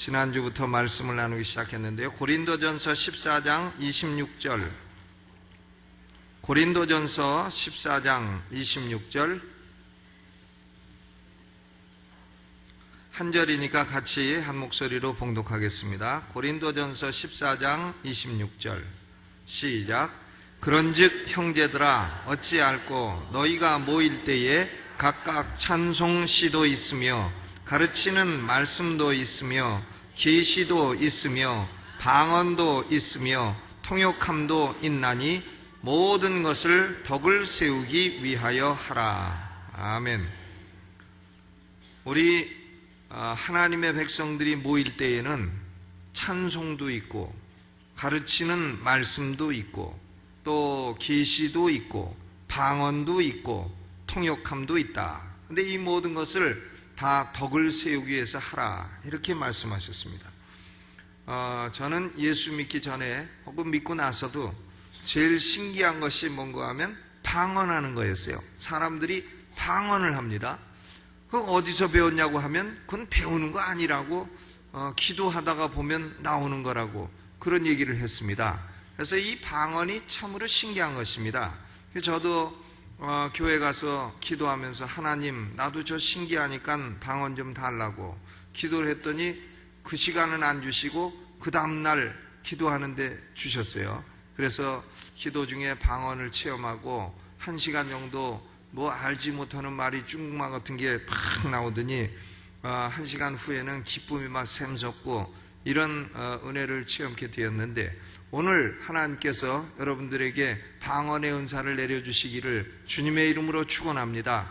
지난주부터 말씀을 나누기 시작했는데요. 고린도전서 14장 26절, 고린도전서 14장 26절 한 절이니까 같이 한 목소리로 봉독하겠습니다. 고린도전서 14장 26절 시작. 그런즉 형제들아 어찌할꼬 너희가 모일 때에 각각 찬송 시도 있으며 가르치는 말씀도 있으며 계시도 있으며 방언도 있으며 통역함도 있나니 모든 것을 덕을 세우기 위하여 하라. 아멘. 우리 하나님의 백성들이 모일 때에는 찬송도 있고 가르치는 말씀도 있고 또 계시도 있고 방언도 있고 통역함도 있다. 근데 이 모든 것을 다 덕을 세우기 위해서 하라, 이렇게 말씀하셨습니다. 저는 예수 믿기 전에 혹은 믿고 나서도 제일 신기한 것이 뭔가 하면 방언하는 거였어요. 사람들이 방언을 합니다. 그거 어디서 배웠냐고 하면 그건 배우는 거 아니라고, 기도하다가 보면 나오는 거라고 그런 얘기를 했습니다. 그래서 이 방언이 참으로 신기한 것입니다. 저도 교회 가서 기도하면서 하나님 나도 저 신기하니까 방언 좀 달라고 기도를 했더니 그 시간은 안 주시고 그 다음날 기도하는데 주셨어요. 그래서 기도 중에 방언을 체험하고 1시간 정도 뭐 알지 못하는 말이 중국말 같은 게 팍 나오더니 1시간 후에는 기쁨이 막 샘솟고 이런 은혜를 체험하게 되었는데, 오늘 하나님께서 여러분들에게 방언의 은사를 내려주시기를 주님의 이름으로 축원합니다.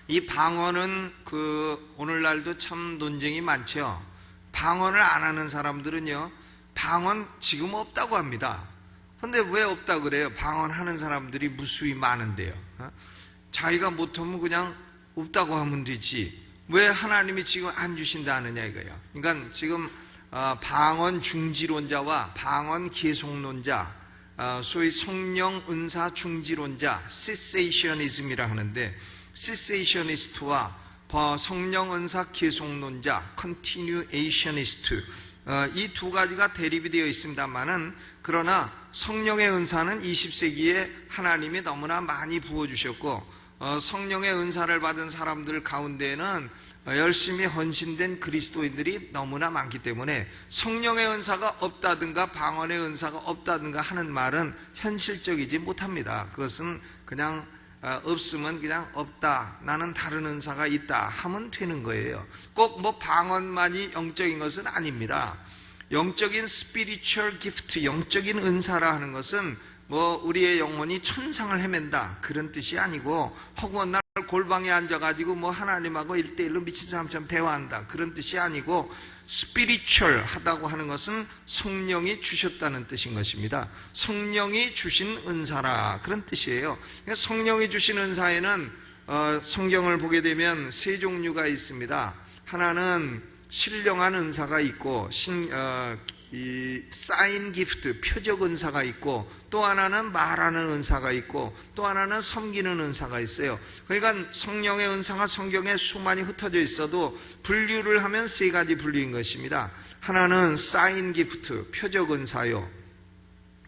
이 방언은 오늘날도 참 논쟁이 많죠. 방언을 안 하는 사람들은요, 방언 지금 없다고 합니다. 근데 왜 없다고 그래요? 방언하는 사람들이 무수히 많은데요. 자기가 못하면 그냥 없다고 하면 되지, 왜 하나님이 지금 안 주신다 하느냐 이거예요. 그러니까 지금 방언 중지론자와 방언 계속론자, 소위 성령 은사 중지론자, cessationism이라 하는데, cessationist와 성령 은사 계속론자, continuationist, 이 두 가지가 대립이 되어 있습니다만은, 그러나 성령의 은사는 20세기에 하나님이 너무나 많이 부어주셨고, 성령의 은사를 받은 사람들 가운데에는 열심히 헌신된 그리스도인들이 너무나 많기 때문에 성령의 은사가 없다든가 방언의 은사가 없다든가 하는 말은 현실적이지 못합니다. 그것은 그냥 없으면 그냥 없다, 나는 다른 은사가 있다 하면 되는 거예요. 꼭 뭐 방언만이 영적인 것은 아닙니다. 영적인 spiritual gift, 영적인 은사라 하는 것은 뭐 우리의 영혼이 천상을 헤맨다 그런 뜻이 아니고, 혹은 날 골방에 앉아가지고 뭐 하나님하고 1대1로 미친 사람처럼 대화한다 그런 뜻이 아니고, spiritual 하다고 하는 것은 성령이 주셨다는 뜻인 것입니다. 성령이 주신 은사라 그런 뜻이에요. 그러니까 성령이 주신 은사에는 성경을 보게 되면 세 종류가 있습니다. 하나는 신령한 은사가 있고, 이 사인 기프트, 표적 은사가 있고, 또 하나는 말하는 은사가 있고, 또 하나는 섬기는 은사가 있어요. 그러니까 성령의 은사가 성경에 수많이 흩어져 있어도 분류를 하면 세 가지 분류인 것입니다. 하나는 사인 기프트, 표적 은사요.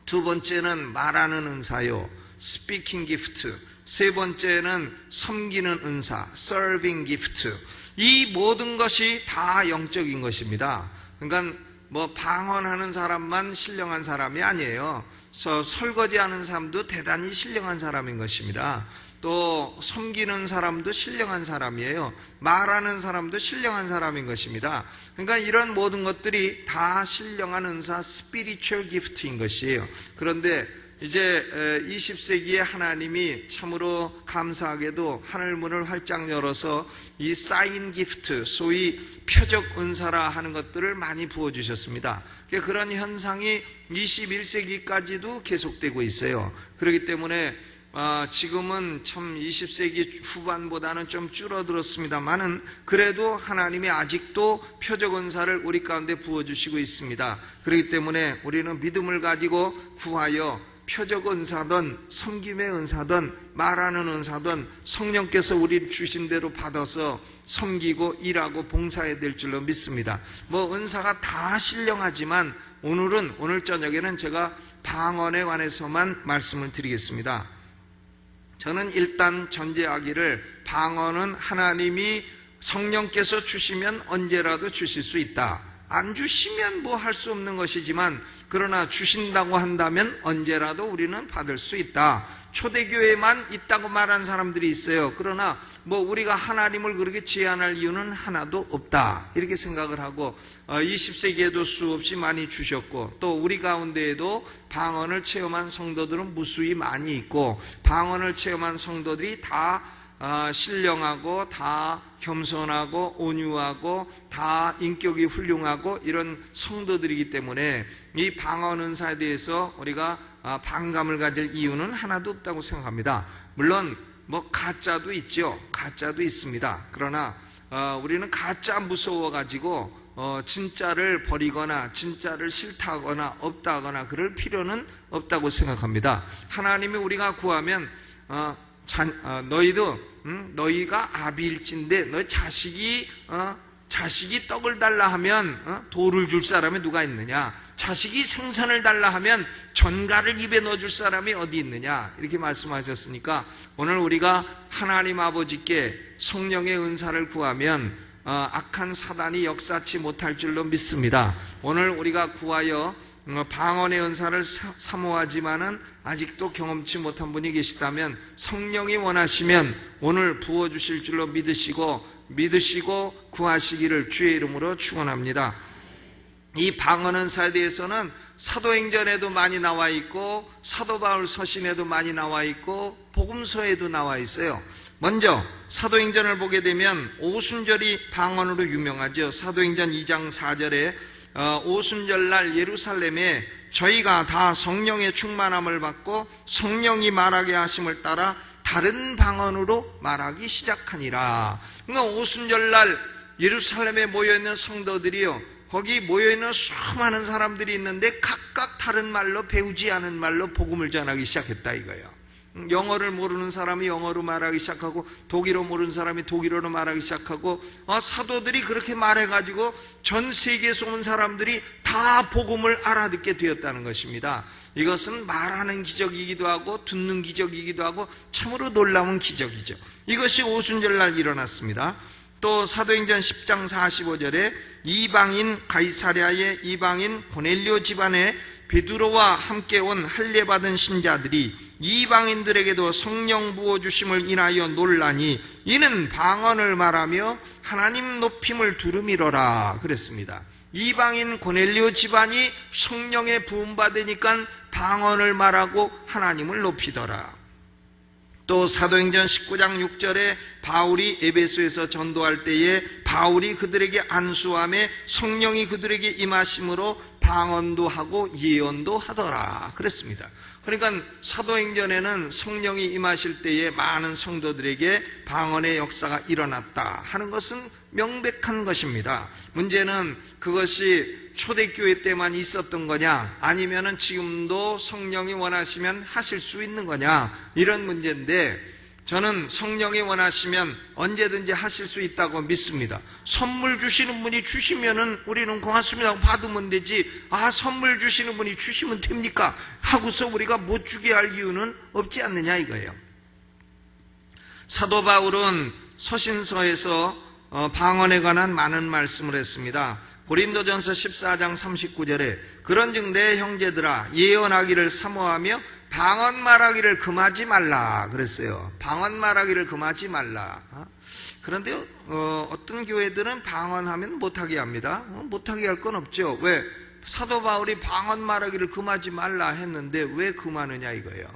두 번째는 말하는 은사요, 스피킹 기프트. 세 번째는 섬기는 은사, serving gift. 이 모든 것이 다 영적인 것입니다. 그러니까 뭐 방언하는 사람만 신령한 사람이 아니에요. 설거지하는 사람도 대단히 신령한 사람인 것입니다. 또 섬기는 사람도 신령한 사람이에요. 말하는 사람도 신령한 사람인 것입니다. 그러니까 이런 모든 것들이 다 신령한 은사, spiritual gift인 것이에요. 그런데 이제 20세기에 하나님이 참으로 감사하게도 하늘문을 활짝 열어서 이 사인 기프트, 소위 표적 은사라 하는 것들을 많이 부어주셨습니다. 그런 현상이 21세기까지도 계속되고 있어요. 그렇기 때문에 지금은 참 20세기 후반보다는 좀 줄어들었습니다만은, 그래도 하나님이 아직도 표적 은사를 우리 가운데 부어주시고 있습니다. 그렇기 때문에 우리는 믿음을 가지고 구하여 표적 은사든 섬김의 은사든 말하는 은사든 성령께서 우리 주신 대로 받아서 섬기고 일하고 봉사해야 될 줄로 믿습니다. 뭐 은사가 다 신령하지만 오늘 저녁에는 제가 방언에 관해서만 말씀을 드리겠습니다. 저는 일단 전제하기를 방언은 하나님이 성령께서 주시면 언제라도 주실 수 있다. 안 주시면 뭐 할 수 없는 것이지만 그러나 주신다고 한다면 언제라도 우리는 받을 수 있다. 초대교회만 있다고 말한 사람들이 있어요. 그러나 뭐 우리가 하나님을 그렇게 제한할 이유는 하나도 없다. 이렇게 생각을 하고 20세기에도 수없이 많이 주셨고 또 우리 가운데에도 방언을 체험한 성도들은 무수히 많이 있고 방언을 체험한 성도들이 다 신령하고 다 겸손하고 온유하고 다 인격이 훌륭하고 이런 성도들이기 때문에 이 방언 은사에 대해서 우리가 반감을 가질 이유는 하나도 없다고 생각합니다. 물론 뭐 가짜도 있죠. 가짜도 있습니다. 그러나 우리는 가짜 무서워가지고 진짜를 버리거나 진짜를 싫다거나 없다거나 그럴 필요는 없다고 생각합니다. 하나님이 우리가 구하면 너희가 아비일진데 너희 자식이 떡을 달라 하면 돌을 줄 사람이 누가 있느냐? 자식이 생선을 달라 하면 전갈을 입에 넣어줄 사람이 어디 있느냐? 이렇게 말씀하셨으니까 오늘 우리가 하나님 아버지께 성령의 은사를 구하면 악한 사단이 역사치 못할 줄로 믿습니다. 오늘 우리가 구하여 방언의 은사를 사모하지만은 아직도 경험치 못한 분이 계시다면 성령이 원하시면 오늘 부어주실 줄로 믿으시고 구하시기를 주의 이름으로 축원합니다. 이 방언 은사에 대해서는 사도행전에도 많이 나와 있고 사도 바울 서신에도 많이 나와 있고 복음서에도 나와 있어요. 먼저 사도행전을 보게 되면 오순절이 방언으로 유명하죠. 사도행전 2장 4절에 오순절날 예루살렘에 저희가 다 성령의 충만함을 받고 성령이 말하게 하심을 따라 다른 방언으로 말하기 시작하니라. 그러니까 오순절날 예루살렘에 모여있는 성도들이요, 거기 모여있는 수많은 사람들이 있는데 각각 다른 말로, 배우지 않은 말로 복음을 전하기 시작했다 이거예요. 영어를 모르는 사람이 영어로 말하기 시작하고 독일어 모르는 사람이 독일어로 말하기 시작하고 사도들이 그렇게 말해가지고 전 세계에서 온 사람들이 다 복음을 알아듣게 되었다는 것입니다. 이것은 말하는 기적이기도 하고 듣는 기적이기도 하고 참으로 놀라운 기적이죠. 이것이 오순절날 일어났습니다. 또 사도행전 10장 45절에 이방인 가이사랴의 이방인 고넬료 집안에 베드로와 함께 온 할례받은 신자들이 이방인들에게도 성령 부어주심을 인하여 놀라니 이는 방언을 말하며 하나님 높임을 두루미러라 그랬습니다. 이방인 고넬료 집안이 성령에 부음받으니까 방언을 말하고 하나님을 높이더라. 또 사도행전 19장 6절에 바울이 에베소에서 전도할 때에 바울이 그들에게 안수함에 성령이 그들에게 임하심으로 방언도 하고 예언도 하더라 그랬습니다. 그러니까 사도행전에는 성령이 임하실 때에 많은 성도들에게 방언의 역사가 일어났다 하는 것은 명백한 것입니다. 문제는 그것이 초대교회 때만 있었던 거냐 아니면은 지금도 성령이 원하시면 하실 수 있는 거냐 이런 문제인데 저는 성령이 원하시면 언제든지 하실 수 있다고 믿습니다. 선물 주시는 분이 주시면은 우리는 고맙습니다 받으면 되지 선물 주시는 분이 주시면 됩니까? 하고서 우리가 못 주게 할 이유는 없지 않느냐 이거예요. 사도 바울은 서신서에서 방언에 관한 많은 말씀을 했습니다. 고린도전서 14장 39절에 그런즉 내 형제들아 예언하기를 사모하며 방언 말하기를 금하지 말라 그랬어요. 방언 말하기를 금하지 말라. 그런데 어떤 교회들은 방언하면 못하게 합니다. 못하게 할 건 없죠. 왜? 사도 바울이 방언 말하기를 금하지 말라 했는데 왜 금하느냐 이거예요.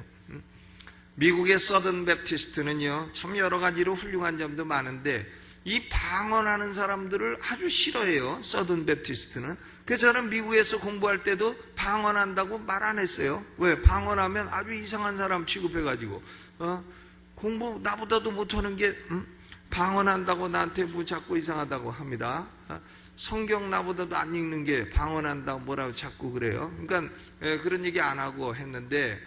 미국의 서든 베프티스트는요 참 여러 가지로 훌륭한 점도 많은데 이 방언하는 사람들을 아주 싫어해요. 서든 베프티스트는. 그래서 저는 미국에서 공부할 때도 방언한다고 말 안 했어요. 왜? 방언하면 아주 이상한 사람 취급해가지고 공부 나보다도 못하는 게 방언한다고 나한테 뭐 자꾸 이상하다고 합니다. 성경 나보다도 안 읽는 게 방언한다고 뭐라고 자꾸 그래요. 그러니까 그런 얘기 안 하고 했는데,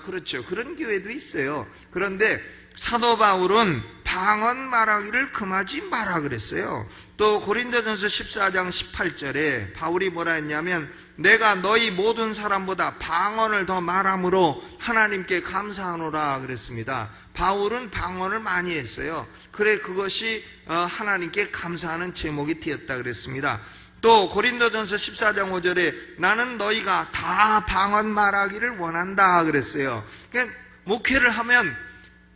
그렇죠. 그런 교회도 있어요. 그런데 사도 바울은 방언 말하기를 금하지 마라 그랬어요. 또 고린도전서 14장 18절에 바울이 뭐라 했냐면, 내가 너희 모든 사람보다 방언을 더 말함으로 하나님께 감사하노라 그랬습니다. 바울은 방언을 많이 했어요. 그래, 그것이 하나님께 감사하는 제목이 되었다 그랬습니다. 또 고린도전서 14장 5절에 나는 너희가 다 방언 말하기를 원한다 그랬어요. 그러니까 목회를 하면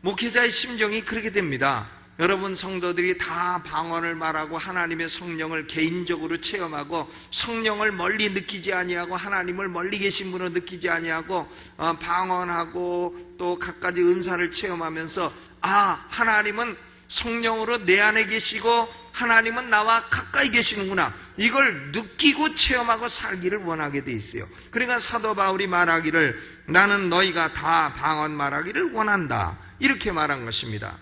목회자의 심정이 그렇게 됩니다. 여러분 성도들이 다 방언을 말하고 하나님의 성령을 개인적으로 체험하고 성령을 멀리 느끼지 아니하고 하나님을 멀리 계신 분으로 느끼지 아니하고 방언하고 또 갖가지 은사를 체험하면서 하나님은 성령으로 내 안에 계시고 하나님은 나와 가까이 계시는구나, 이걸 느끼고 체험하고 살기를 원하게 돼 있어요. 그러니까 사도 바울이 말하기를 나는 너희가 다 방언 말하기를 원한다 이렇게 말한 것입니다.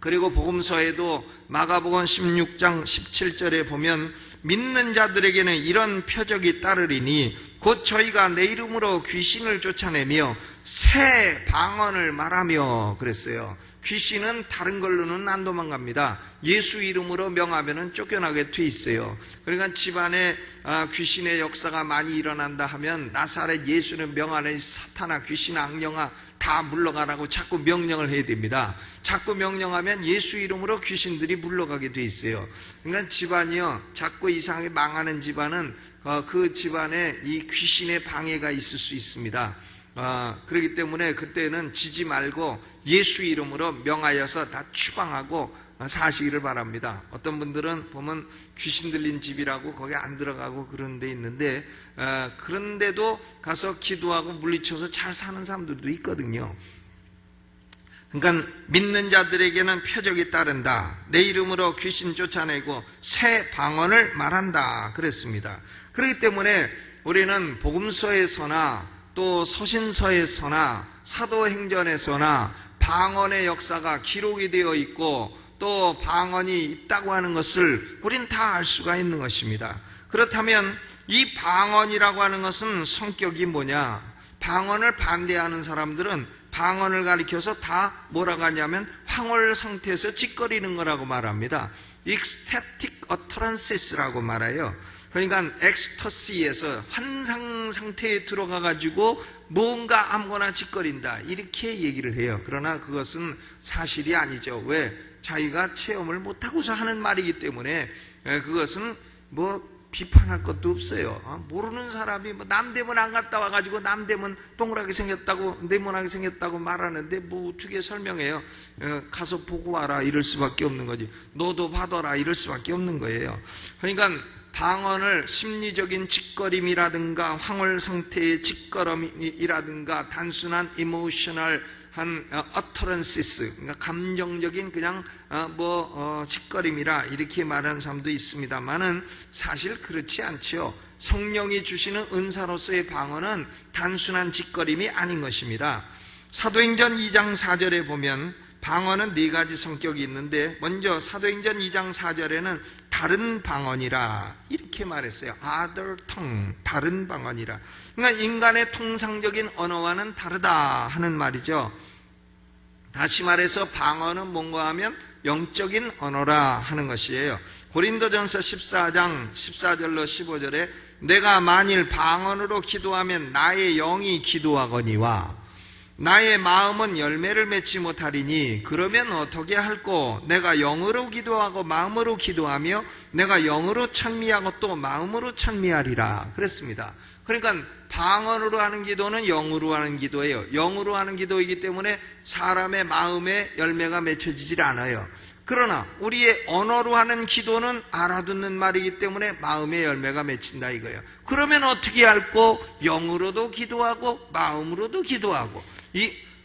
그리고 복음서에도 마가복음 16장 17절에 보면 믿는 자들에게는 이런 표적이 따르리니 곧 저희가 내 이름으로 귀신을 쫓아내며 새 방언을 말하며 그랬어요. 귀신은 다른 걸로는 안 도망갑니다. 예수 이름으로 명하면 쫓겨나게 돼 있어요. 그러니까 집안에 귀신의 역사가 많이 일어난다 하면 나사렛 예수는 명하는 사탄아 귀신 악령아 다 물러가라고 자꾸 명령을 해야 됩니다. 자꾸 명령하면 예수 이름으로 귀신들이 물러가게 돼 있어요. 그러니까 집안이요, 자꾸 이상하게 망하는 집안은 그 집안에 이 귀신의 방해가 있을 수 있습니다. 그렇기 때문에 그때는 지지 말고 예수 이름으로 명하여서 다 추방하고 사시기를 바랍니다. 어떤 분들은 보면 귀신 들린 집이라고 거기 안 들어가고 그런 데 있는데 그런데도 가서 기도하고 물리쳐서 잘 사는 사람들도 있거든요. 그러니까 믿는 자들에게는 표적이 따른다. 내 이름으로 귀신 쫓아내고 새 방언을 말한다 그랬습니다. 그렇기 때문에 우리는 복음서에서나 또 서신서에서나 사도행전에서나 방언의 역사가 기록이 되어 있고 또 방언이 있다고 하는 것을 우린 다 알 수가 있는 것입니다. 그렇다면 이 방언이라고 하는 것은 성격이 뭐냐? 방언을 반대하는 사람들은 방언을 가리켜서 다 뭐라고 하냐면 황홀 상태에서 짓거리는 거라고 말합니다. ecstatic utterance라고 말해요. 그러니까 엑스터시에서 환상 상태에 들어가 가지고 뭔가 아무거나 짓거린다 이렇게 얘기를 해요. 그러나 그것은 사실이 아니죠. 왜? 자기가 체험을 못하고서 하는 말이기 때문에 그것은 뭐 비판할 것도 없어요. 모르는 사람이 뭐 남대문 안 갔다 와가지고 남대문 동그랗게 생겼다고 네모나게 생겼다고 말하는데 뭐 어떻게 설명해요? 가서 보고 와라 이럴 수밖에 없는 거지. 너도 받아라 이럴 수밖에 없는 거예요. 그러니까 방언을 심리적인 짓거림이라든가 황홀 상태의 짓거림이라든가 단순한 이모셔널 한 utterances, 그러니까 감정적인 그냥 짓거림이라 이렇게 말하는 사람도 있습니다만은 사실 그렇지 않죠. 성령이 주시는 은사로서의 방언은 단순한 짓거림이 아닌 것입니다. 사도행전 2장 4절에 보면 방언은 네 가지 성격이 있는데 먼저 사도행전 2장 4절에는 다른 방언이라 이렇게 말했어요. other tongue, 다른 방언이라. 그러니까 인간의 통상적인 언어와는 다르다 하는 말이죠. 다시 말해서 방언은 뭔가 하면 영적인 언어라 하는 것이에요. 고린도전서 14장 14절로 15절에 내가 만일 방언으로 기도하면 나의 영이 기도하거니와 나의 마음은 열매를 맺지 못하리니 그러면 어떻게 할꼬? 내가 영으로 기도하고 마음으로 기도하며 내가 영으로 찬미하고 또 마음으로 찬미하리라 그랬습니다. 그러니까 방언으로 하는 기도는 영으로 하는 기도예요. 영으로 하는 기도이기 때문에 사람의 마음에 열매가 맺혀지질 않아요. 그러나 우리의 언어로 하는 기도는 알아듣는 말이기 때문에 마음의 열매가 맺힌다 이거예요. 그러면 어떻게 할꼬? 영으로도 기도하고 마음으로도 기도하고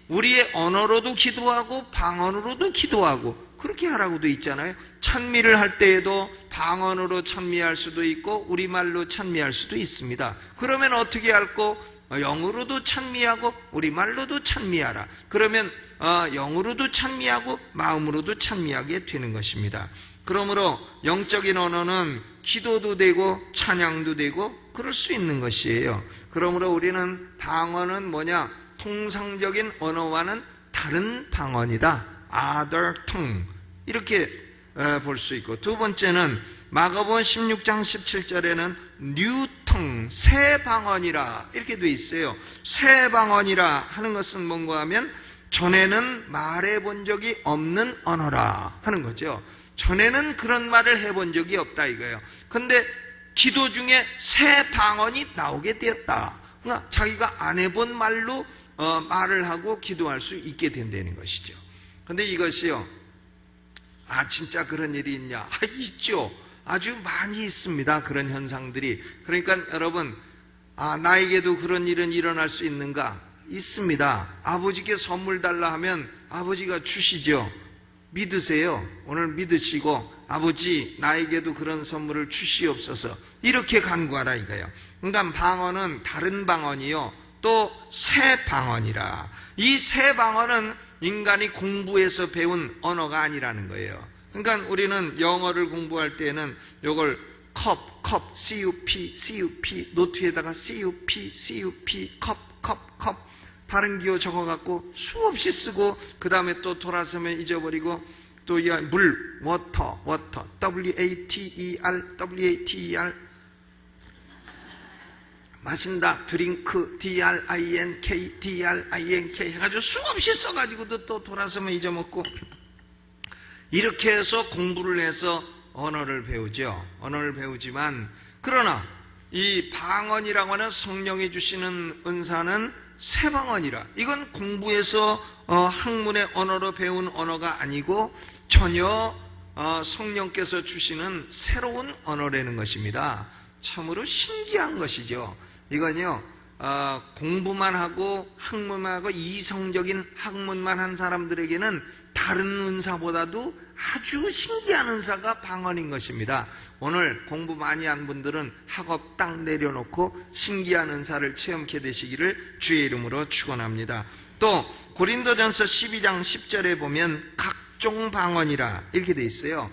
우리의 언어로도 기도하고 방언으로도 기도하고 그렇게 하라고 돼 있잖아요. 찬미를 할 때에도 방언으로 찬미할 수도 있고 우리말로 찬미할 수도 있습니다. 그러면 어떻게 할꼬? 영으로도 찬미하고 우리말로도 찬미하라. 그러면 영으로도 찬미하고 마음으로도 찬미하게 되는 것입니다. 그러므로 영적인 언어는 기도도 되고 찬양도 되고 그럴 수 있는 것이에요. 그러므로 우리는 방언은 뭐냐? 통상적인 언어와는 다른 방언이다. other tongue 이렇게 볼 수 있고, 두 번째는 마가복음 16장 17절에는 new tongue, 새 방언이라 이렇게 돼 있어요. 새 방언이라 하는 것은 뭔가 하면 전에는 말해본 적이 없는 언어라 하는 거죠. 전에는 그런 말을 해본 적이 없다 이거예요. 근데 기도 중에 새 방언이 나오게 되었다. 그러니까 자기가 안 해본 말로 말을 하고 기도할 수 있게 된다는 것이죠. 근데 이것이요, 진짜 그런 일이 있냐? 있죠. 아주 많이 있습니다. 그런 현상들이. 그러니까 여러분, 나에게도 그런 일은 일어날 수 있는가? 있습니다. 아버지께 선물 달라 하면 아버지가 주시죠. 믿으세요. 오늘 믿으시고, 아버지 나에게도 그런 선물을 주시옵소서, 이렇게 간구하라 이거예요. 그러니까 방언은 다른 방언이요, 또 새 방언이라. 이 새 방언은 인간이 공부해서 배운 언어가 아니라는 거예요. 그러니까 우리는 영어를 공부할 때는 요걸 컵, CUP, 노트에다가 CUP, 컵 발음 기호 적어갖고 수없이 쓰고, 그 다음에 또 돌아서면 잊어버리고, 또 물, water, WATER, 마신다, 드링크, DRINK 해가지고 수없이 써가지고도 또 돌아서면 잊어먹고, 이렇게 해서 공부를 해서 언어를 배우죠. 언어를 배우지만, 그러나 이 방언이라고 하는 성령이 주시는 은사는 새 방언이라. 이건 공부해서 학문의 언어로 배운 언어가 아니고 전혀 성령께서 주시는 새로운 언어라는 것입니다. 참으로 신기한 것이죠. 이건요, 공부만 하고 학문만 하고 이성적인 학문만 한 사람들에게는 다른 은사보다도 아주 신기한 은사가 방언인 것입니다. 오늘 공부 많이 한 분들은 학업 딱 내려놓고 신기한 은사를 체험케 되시기를 주의 이름으로 축원합니다. 또 고린도전서 12장 10절에 보면 각종 방언이라 이렇게 돼 있어요.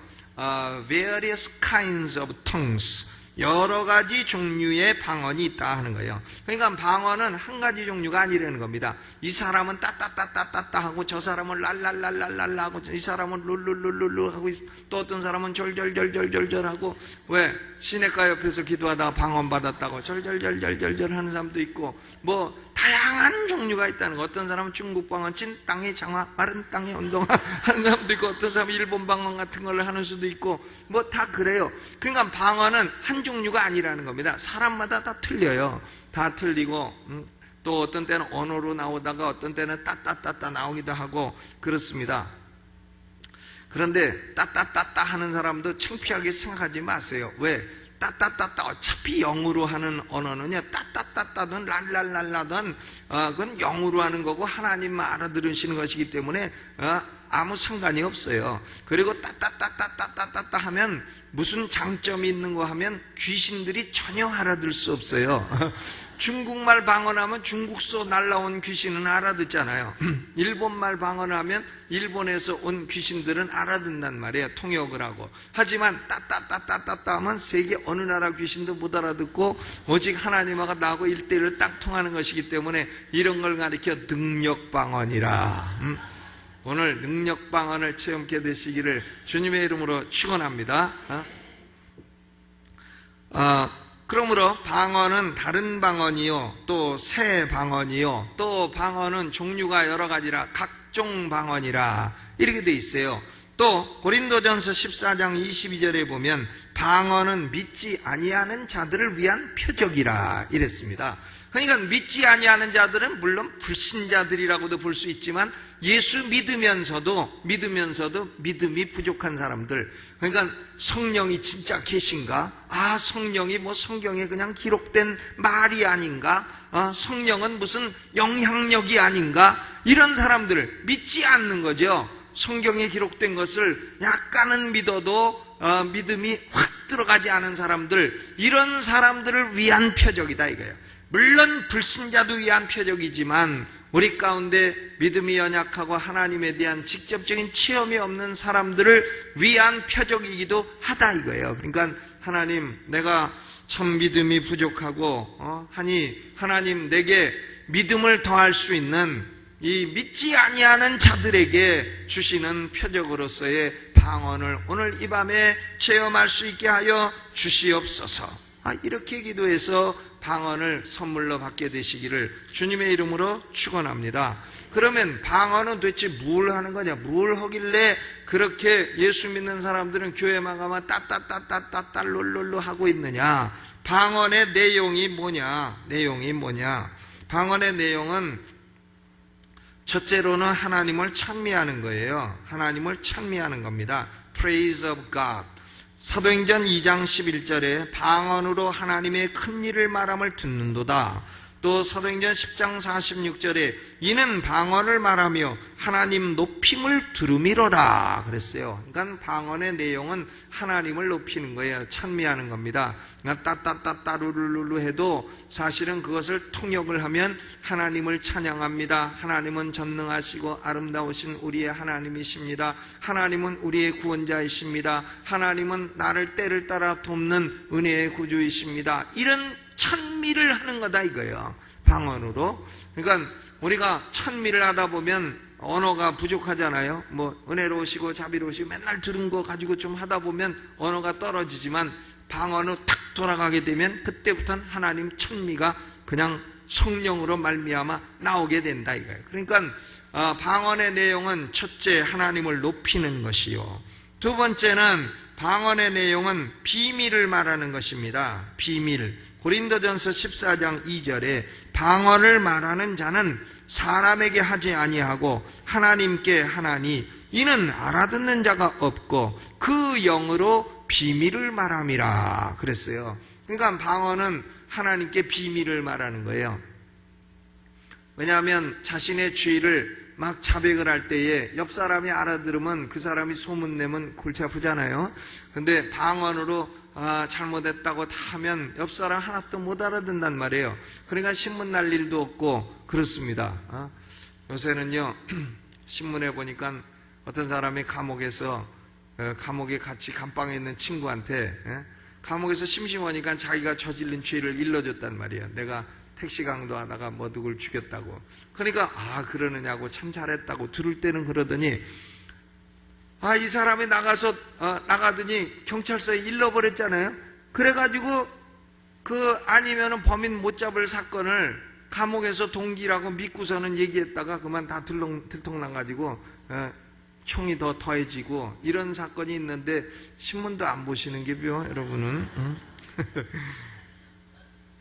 Various kinds of tongues, 여러 가지 종류의 방언이 있다 하는 거예요. 그러니까 방언은 한 가지 종류가 아니라는 겁니다. 이 사람은 따따따따따따 하고, 저 사람은 랄랄랄랄랄라 하고, 이 사람은 룰룰룰룰루 하고, 또 어떤 사람은 절절절절절절 하고, 왜? 시내가 옆에서 기도하다가 방언 받았다고 절절절절절절 하는 사람도 있고, 뭐 다양한 종류가 있다는 거. 어떤 사람은 중국 방언, 찐 땅의 장화, 마른 땅의 운동화 하는 사람도 있고, 어떤 사람은 일본 방언 같은 걸 하는 수도 있고, 뭐 다 그래요. 그러니까 방언은 한 종류가 아니라는 겁니다. 사람마다 다 틀려요. 다 틀리고, 또 어떤 때는 언어로 나오다가 어떤 때는 따따따따 나오기도 하고 그렇습니다. 그런데 따따따따 하는 사람도 창피하게 생각하지 마세요. 왜? 따따따따, 어차피 영으로 하는 언어는요, 따따따따든 랄랄랄라든 그건 영으로 하는 거고 하나님만 알아들으시는 것이기 때문에 아무 상관이 없어요. 그리고 따따따따따따따 하면 무슨 장점이 있는 거 하면 귀신들이 전혀 알아들 수 없어요. 중국말 방언하면 중국서 날라온 귀신은 알아듣잖아요. 일본말 방언하면 일본에서 온 귀신들은 알아듣는단 말이에요. 통역을 하고. 하지만 따따따따따따 하면 세계 어느 나라 귀신도 못 알아듣고 오직 하나님하고 나하고 일대일로 딱 통하는 것이기 때문에 이런 걸 가리켜 능력 방언이라. 오늘 능력 방언을 체험케 되시기를 주님의 이름으로 축원합니다. 그러므로 방언은 다른 방언이요, 또 새 방언이요, 또 방언은 종류가 여러 가지라 각종 방언이라 이렇게 돼 있어요. 또 고린도전서 14장 22절에 보면 방언은 믿지 아니하는 자들을 위한 표적이라 이랬습니다. 그러니까 믿지 아니하는 자들은 물론 불신자들이라고도 볼 수 있지만 예수 믿으면서도 믿음이 부족한 사람들, 그러니까 성령이 진짜 계신가? 성령이 뭐 성경에 그냥 기록된 말이 아닌가? 성령은 무슨 영향력이 아닌가? 이런 사람들 믿지 않는 거죠. 성경에 기록된 것을 약간은 믿어도 믿음이 확 들어가지 않은 사람들, 이런 사람들을 위한 표적이다 이거예요. 물론 불신자도 위한 표적이지만 우리 가운데 믿음이 연약하고 하나님에 대한 직접적인 체험이 없는 사람들을 위한 표적이기도 하다 이거예요. 그러니까 하나님, 내가 참 믿음이 부족하고 하니 하나님 내게 믿음을 더할 수 있는 이 믿지 아니하는 자들에게 주시는 표적으로서의 방언을 오늘 이 밤에 체험할 수 있게 하여 주시옵소서. 이렇게 기도해서 방언을 선물로 받게 되시기를 주님의 이름으로 축원합니다. 그러면 방언은 도대체 뭘 하는 거냐? 뭘 하길래 그렇게 예수 믿는 사람들은 교회만 가면 따따따따따따 롤롤로 하고 있느냐? 방언의 내용이 뭐냐? 방언의 내용은 첫째로는 하나님을 찬미하는 거예요. 하나님을 찬미하는 겁니다. Praise of God. 사도행전 2장 11절에 방언으로 하나님의 큰 일을 말함을 듣는도다. 또 사도행전 10장 46절에 이는 방언을 말하며 하나님 높임을 들음이로라 그랬어요. 그러니까 방언의 내용은 하나님을 높이는 거예요. 찬미하는 겁니다. 그러니까 따따따따루루루 해도 사실은 그것을 통역을 하면 하나님을 찬양합니다. 하나님은 전능하시고 아름다우신 우리의 하나님이십니다. 하나님은 우리의 구원자이십니다. 하나님은 나를 때를 따라 돕는 은혜의 구주이십니다. 이런 찬미를 하는 거다 이거예요. 방언으로. 그러니까 우리가 찬미를 하다 보면 언어가 부족하잖아요. 은혜로우시고 자비로우시고 맨날 들은 거 가지고 좀 하다 보면 언어가 떨어지지만 방언으로 탁 돌아가게 되면 그때부터는 하나님 찬미가 그냥 성령으로 말미암아 나오게 된다 이거예요. 그러니까 방언의 내용은 첫째 하나님을 높이는 것이요. 두 번째는 방언의 내용은 비밀을 말하는 것입니다. 비밀. 고린도전서 14장 2절에 방언을 말하는 자는 사람에게 하지 아니하고 하나님께 하나니 이는 알아듣는 자가 없고 그 영으로 비밀을 말함이라 그랬어요. 그러니까 방언은 하나님께 비밀을 말하는 거예요. 왜냐하면 자신의 죄를 막 자백을 할 때에 옆 사람이 알아들으면 그 사람이 소문내면 골치 아프잖아요. 근데 방언으로 잘못했다고 다 하면 옆 사람 하나도 못 알아듣는단 말이에요. 그러니까 신문 날 일도 없고 그렇습니다. 요새는요 신문에 보니까 어떤 사람이 감옥에 같이 감방에 있는 친구한테 감옥에서 심심하니까 자기가 저질른 죄를 일러줬단 말이에요. 내가 택시 강도하다가 누굴 죽였다고. 그러니까 그러느냐고 참 잘했다고 들을 때는 그러더니 이 사람이 나가더니 경찰서에 일러버렸잖아요. 그래가지고 아니면은 범인 못 잡을 사건을 감옥에서 동기라고 믿고서는 얘기했다가 그만 다 들통나가지고 총이 더 더해지고 이런 사건이 있는데 신문도 안 보시는 게 묘, 여러분은.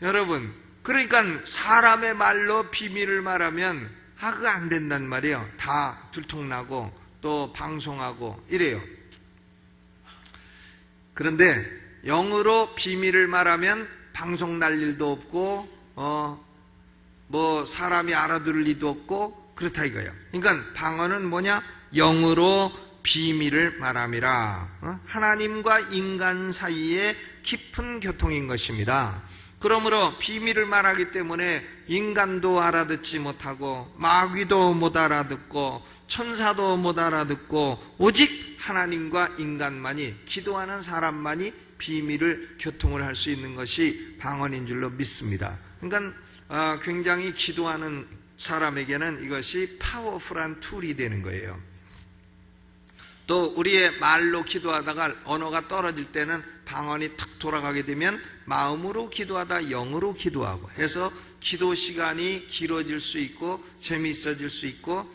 여러분, 그러니까 사람의 말로 비밀을 말하면 그거 안 된단 말이에요. 다 들통나고 또 방송하고 이래요. 그런데 영으로 비밀을 말하면 방송 날 일도 없고 사람이 알아들을 일도 없고 그렇다 이거예요. 그러니까 방언은 뭐냐? 영으로 비밀을 말함이라. 하나님과 인간 사이의 깊은 교통인 것입니다. 그러므로 비밀을 말하기 때문에 인간도 알아듣지 못하고 마귀도 못 알아듣고 천사도 못 알아듣고 오직 하나님과 인간만이, 기도하는 사람만이 비밀을 교통을 할 수 있는 것이 방언인 줄로 믿습니다. 그러니까 굉장히 기도하는 사람에게는 이것이 파워풀한 툴이 되는 거예요. 또 우리의 말로 기도하다가 언어가 떨어질 때는 방언이 탁 돌아가게 되면 마음으로 기도하다 영으로 기도하고 해서 기도 시간이 길어질 수 있고 재미있어질 수 있고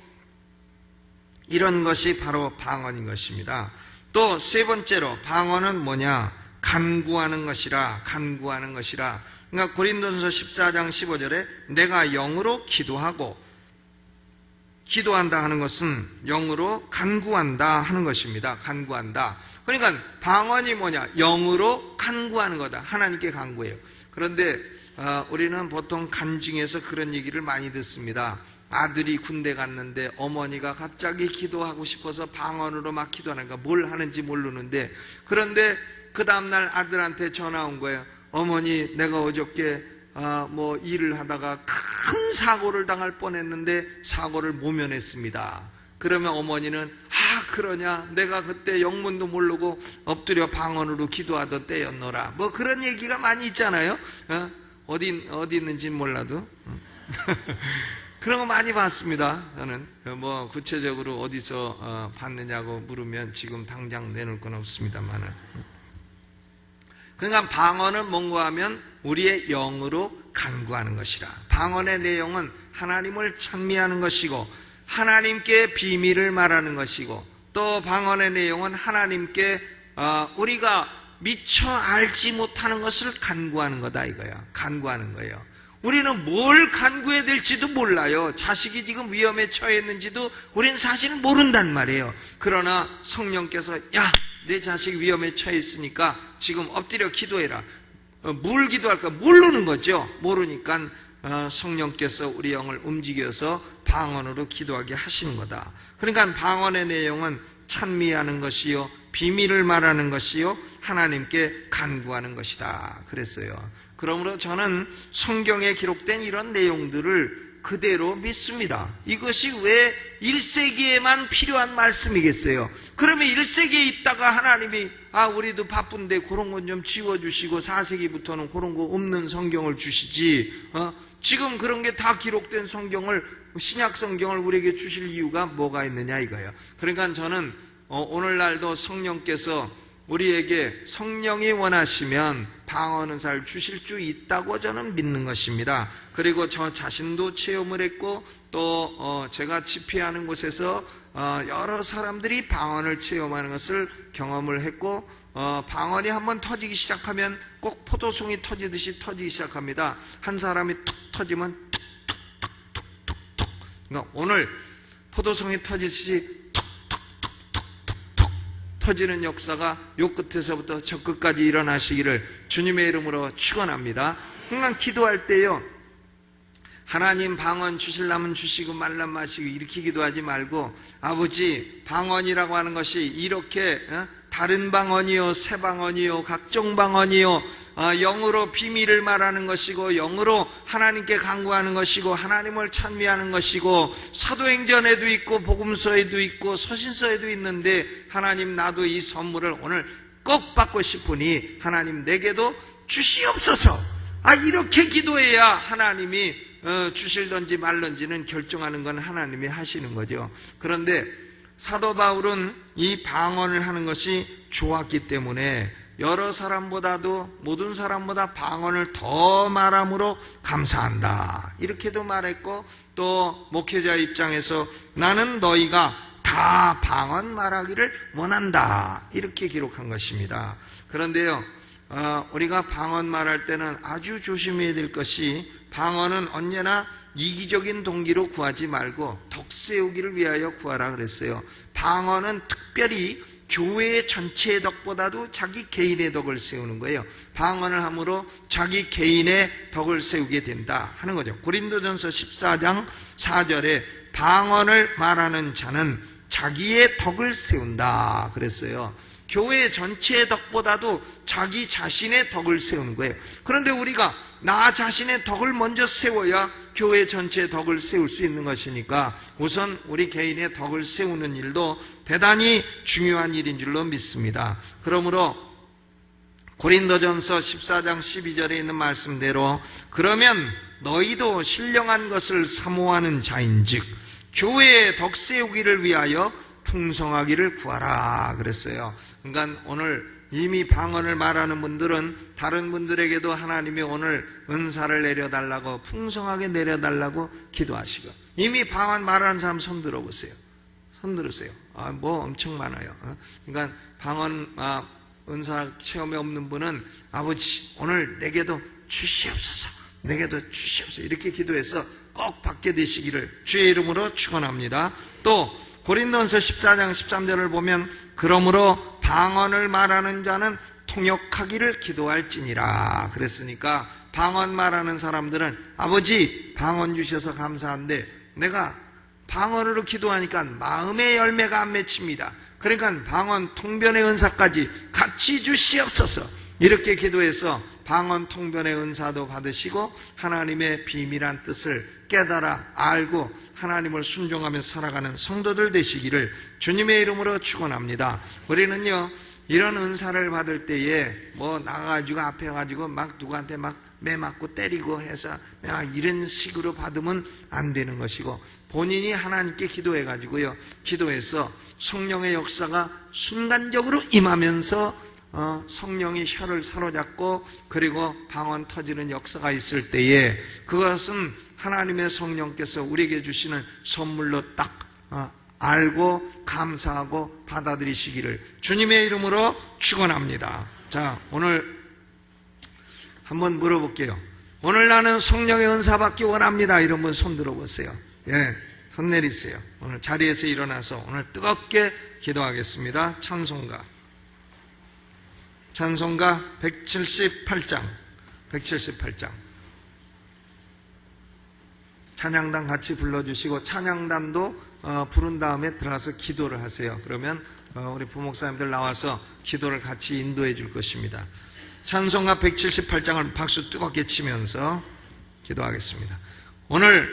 이런 것이 바로 방언인 것입니다. 또 세 번째로 방언은 뭐냐? 간구하는 것이라. 그러니까 고린도전서 14장 15절에 내가 영으로 기도한다 하는 것은 영으로 간구한다 하는 것입니다. 간구한다. 그러니까 방언이 뭐냐? 영으로 간구하는 거다. 하나님께 간구해요. 그런데 우리는 보통 간증에서 그런 얘기를 많이 듣습니다. 아들이 군대 갔는데 어머니가 갑자기 기도하고 싶어서 방언으로 막 기도하니까 뭘 하는지 모르는데, 그런데 그 다음날 아들한테 전화 온 거예요. 어머니, 내가 어저께 일을 하다가 큰 사고를 당할 뻔했는데 사고를 모면했습니다. 그러면 어머니는 그러냐, 내가 그때 영문도 모르고 엎드려 방언으로 기도하던 때였노라, 뭐 그런 얘기가 많이 있잖아요. 어디 있는지 몰라도 그런 거 많이 봤습니다. 저는 뭐 구체적으로 어디서 봤느냐고 물으면 지금 당장 내놓을 건 없습니다만은, 그러니까 방언은 뭔가 하면 우리의 영으로 간구하는 것이라. 방언의 내용은 하나님을 찬미하는 것이고 하나님께 비밀을 말하는 것이고, 또 방언의 내용은 하나님께 우리가 미처 알지 못하는 것을 간구하는 거다 이거야. 간구하는 거예요. 우리는 뭘 간구해야 될지도 몰라요. 자식이 지금 위험에 처해 있는지도 우리는 사실은 모른단 말이에요. 그러나 성령께서 내 자식 위험에 처해 있으니까 지금 엎드려 기도해라. 뭘 기도할까 모르는 거죠. 모르니까 성령께서 우리 영을 움직여서 방언으로 기도하게 하시는 거다. 그러니까 방언의 내용은 찬미하는 것이요, 비밀을 말하는 것이요, 하나님께 간구하는 것이다 그랬어요. 그러므로 저는 성경에 기록된 이런 내용들을 그대로 믿습니다. 이것이 왜 1세기에만 필요한 말씀이겠어요? 그러면 1세기에 있다가 하나님이 우리도 바쁜데 그런 건 좀 지워주시고 4세기부터는 그런 거 없는 성경을 주시지, 지금 그런 게 다 기록된 성경을, 신약 성경을 우리에게 주실 이유가 뭐가 있느냐 이거예요. 그러니까 저는 오늘날도 성령께서 우리에게 성령이 원하시면 방언은사를 주실 수 있다고 저는 믿는 것입니다. 그리고 저 자신도 체험을 했고, 또 제가 집회하는 곳에서 여러 사람들이 방언을 체험하는 것을 경험을 했고, 방언이 한번 터지기 시작하면 꼭 포도송이 터지듯이 터지기 시작합니다. 한 사람이 툭 터지면 툭툭툭툭툭툭. 그러니까 오늘 포도송이 터지듯이 터지는 역사가 요 끝에서부터 저 끝까지 일어나시기를 주님의 이름으로 축원합니다. 그러니까 기도할 때요, 하나님 방언 주실라면 주시고 말라면 마시고 이렇게 기도하지 말고, 아버지 방언이라고 하는 것이 이렇게 다른 방언이요, 새 방언이요, 각종 방언이요, 영으로 비밀을 말하는 것이고, 영으로 하나님께 간구하는 것이고, 하나님을 찬미하는 것이고, 사도행전에도 있고 복음서에도 있고 서신서에도 있는데, 하나님 나도 이 선물을 오늘 꼭 받고 싶으니 하나님 내게도 주시옵소서. 이렇게 기도해야 하나님이 주실런지 말런지는 결정하는 건 하나님이 하시는 거죠. 그런데 사도 바울은 이 방언을 하는 것이 좋았기 때문에 여러 사람보다도, 모든 사람보다 방언을 더 말함으로 감사한다 이렇게도 말했고, 또 목회자 입장에서 나는 너희가 다 방언 말하기를 원한다 이렇게 기록한 것입니다. 그런데요, 우리가 방언 말할 때는 아주 조심해야 될 것이, 방언은 언제나 이기적인 동기로 구하지 말고 덕세우기를 위하여 구하라 그랬어요. 방언은 특별히 교회 전체의 덕보다도 자기 개인의 덕을 세우는 거예요. 방언을 함으로 자기 개인의 덕을 세우게 된다 하는 거죠. 고린도전서 14장 4절에 방언을 말하는 자는 자기의 덕을 세운다 그랬어요. 교회 전체의 덕보다도 자기 자신의 덕을 세우는 거예요. 그런데 우리가 나 자신의 덕을 먼저 세워야 교회 전체의 덕을 세울 수 있는 것이니까 우선 우리 개인의 덕을 세우는 일도 대단히 중요한 일인 줄로 믿습니다. 그러므로 고린도전서 14장 12절에 있는 말씀대로, 그러면 너희도 신령한 것을 사모하는 자인즉 교회의 덕 세우기를 위하여 풍성하기를 구하라 그랬어요. 그러니까 오늘 이미 방언을 말하는 분들은 다른 분들에게도 하나님이 오늘 은사를 내려달라고, 풍성하게 내려달라고 기도하시고, 이미 방언 말하는 사람 손 들어보세요. 손 들으세요. 뭐 엄청 많아요. 그러니까 방언 은사 체험이 없는 분은 아버지 오늘 내게도 주시옵소서, 내게도 주시옵소서 이렇게 기도해서 꼭 받게 되시기를 주의 이름으로 축원합니다. 또 고린도전서 14장 13절을 보면, 그러므로 방언을 말하는 자는 통역하기를 기도할지니라 그랬으니까 방언 말하는 사람들은 아버지 방언 주셔서 감사한데 내가 방언으로 기도하니까 마음의 열매가 안 맺힙니다. 그러니까 방언 통변의 은사까지 같이 주시옵소서. 이렇게 기도해서 방언 통변의 은사도 받으시고 하나님의 비밀한 뜻을 깨달아 알고 하나님을 순종하며 살아가는 성도들 되시기를 주님의 이름으로 축원합니다. 우리는요, 이런 은사를 받을 때에 뭐 나가가지고 앞에 가지고 막 누구한테 막 매맞고 때리고 해서 이런 식으로 받으면 안 되는 것이고, 본인이 하나님께 기도해가지고요, 기도해서 성령의 역사가 순간적으로 임하면서 성령이 혀를 사로잡고 그리고 방언 터지는 역사가 있을 때에 그것은 하나님의 성령께서 우리에게 주시는 선물로 딱 알고 감사하고 받아들이시기를 주님의 이름으로 축원합니다. 자, 오늘 한번 물어볼게요. 오늘 나는 성령의 은사 받기 원합니다. 이런 분 손 들어보세요. 예, 손 내리세요. 오늘 자리에서 일어나서 오늘 뜨겁게 기도하겠습니다. 찬송가 178장 찬양단 같이 불러주시고, 찬양단도 부른 다음에 들어가서 기도를 하세요. 그러면 우리 부목사님들 나와서 기도를 같이 인도해 줄 것입니다. 찬송가 178장을 박수 뜨겁게 치면서 기도하겠습니다. 오늘